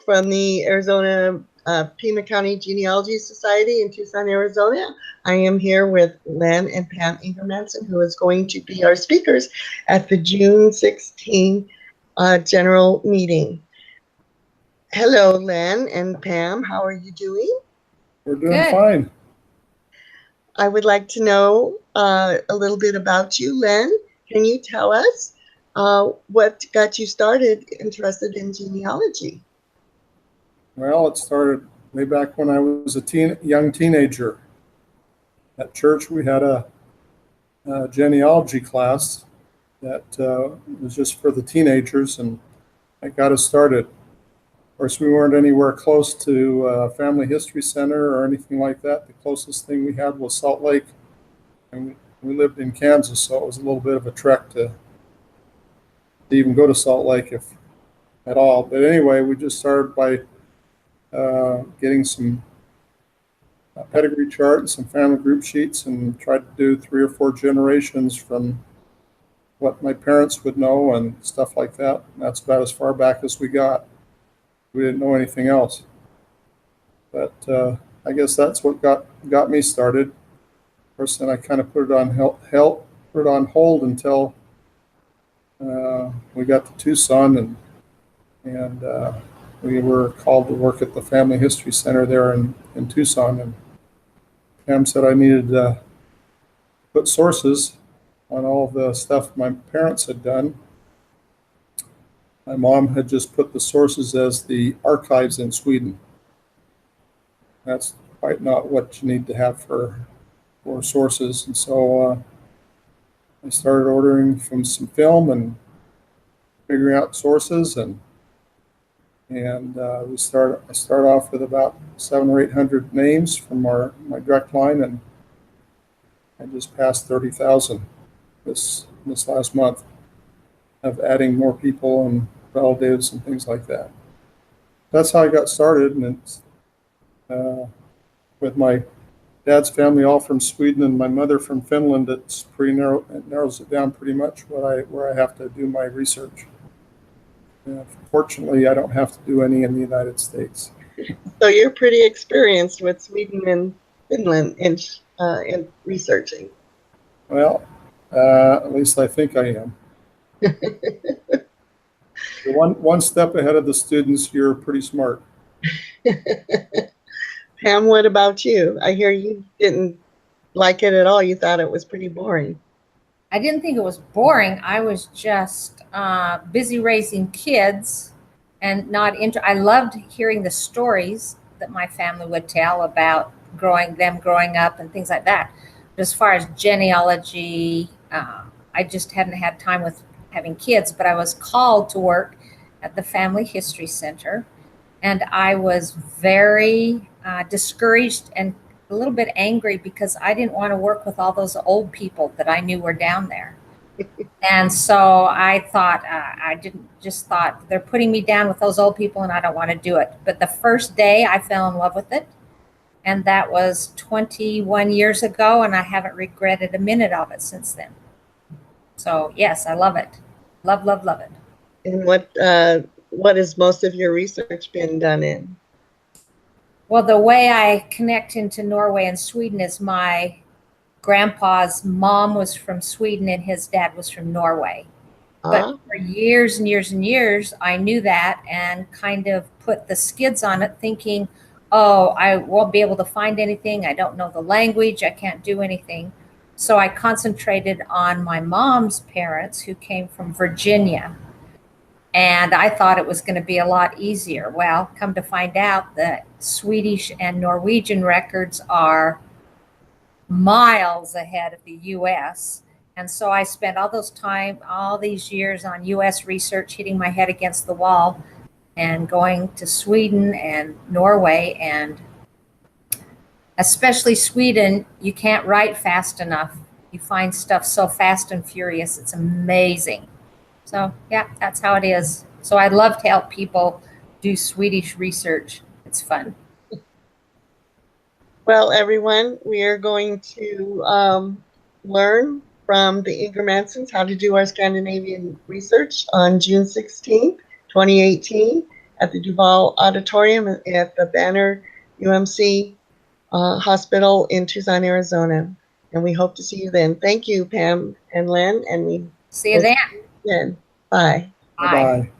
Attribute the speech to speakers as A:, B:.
A: from the Arizona Pima County Genealogy Society in Tucson, Arizona. I am here with Len and Pam Ingermanson, who is going to be our speakers at the June 16 general meeting. Hello, Len and Pam. How are you doing?
B: We're doing fine.
A: I would like to know a little bit about you, Len. Can you tell us what got you started interested in genealogy?
B: Well, it started way back when I was a young teenager. At church, we had a genealogy class that was just for the teenagers, and it got us started. Of course, we weren't anywhere close to Family History Center or anything like that. The closest thing we had was Salt Lake, and we lived in Kansas, so it was a little bit of a trek to even go to Salt Lake, if at all. But anyway, we just started by getting some pedigree chart and some family group sheets, and tried to do 3 or 4 generations from what my parents would know and stuff like that. And that's about as far back as we got. We didn't know anything else. But I guess that's what got me started. Of course, then I kind of put it on hold until we got to Tucson, and we were called to work at the Family History Center there in Tucson. And Pam said I needed to put sources on all the stuff my parents had done. My mom had just put the sources as the archives in Sweden. That's quite not what you need to have for sources. And so I started ordering from some film and figuring out sources, and I start off with about 700 or 800 names from my direct line, and I just passed 30,000 this last month of adding more people and relatives and things like that. That's how I got started, and it's with my dad's family all from Sweden and my mother from Finland. It's pretty narrow. It narrows it down pretty much where I have to do my research. Fortunately, I don't have to do any in the United States.
A: So you're pretty experienced with Sweden and Finland in researching.
B: Well, at least I think I am. One step ahead of the students. You're pretty smart.
A: Pam, what about you? I hear you didn't like it at all. You thought it was pretty boring.
C: I didn't think it was boring. I was just busy raising kids and not into. I loved hearing the stories that my family would tell about growing up and things like that. But as far as genealogy, I just hadn't had time with having kids, but I was called to work at the Family History Center, and I was very discouraged and a little bit angry because I didn't want to work with all those old people that I knew were down there. And so I thought, thought they're putting me down with those old people and I don't want to do it. But the first day I fell in love with it, and that was 21 years ago, and I haven't regretted a minute of it since then. So yes, I love it. Love, love, love it.
A: And what has most of your research been done in?
C: Well, the way I connect into Norway and Sweden is my grandpa's mom was from Sweden and his dad was from Norway. But for years and years and years, I knew that and kind of put the skids on it thinking, oh, I won't be able to find anything. I don't know the language. I can't do anything. So I concentrated on my mom's parents who came from Virginia. And I thought it was going to be a lot easier. Well, come to find out that Swedish and Norwegian records are miles ahead of the U.S. And so I spent all these years on U.S. research, hitting my head against the wall and going to Sweden and Norway. And especially Sweden, you can't write fast enough. You find stuff so fast and furious. It's amazing. So yeah, that's how it is. So I love to help people do Swedish research. It's fun.
A: Well, everyone, we are going to learn from the Ingermansons how to do our Scandinavian research on June 16th, 2018 at the Duval Auditorium at the Banner UMC Hospital in Tucson, Arizona. And we hope to see you then. Thank you, Pam and Len, and we
C: See you then.
A: then. Bye.
C: Bye.
B: Bye-bye.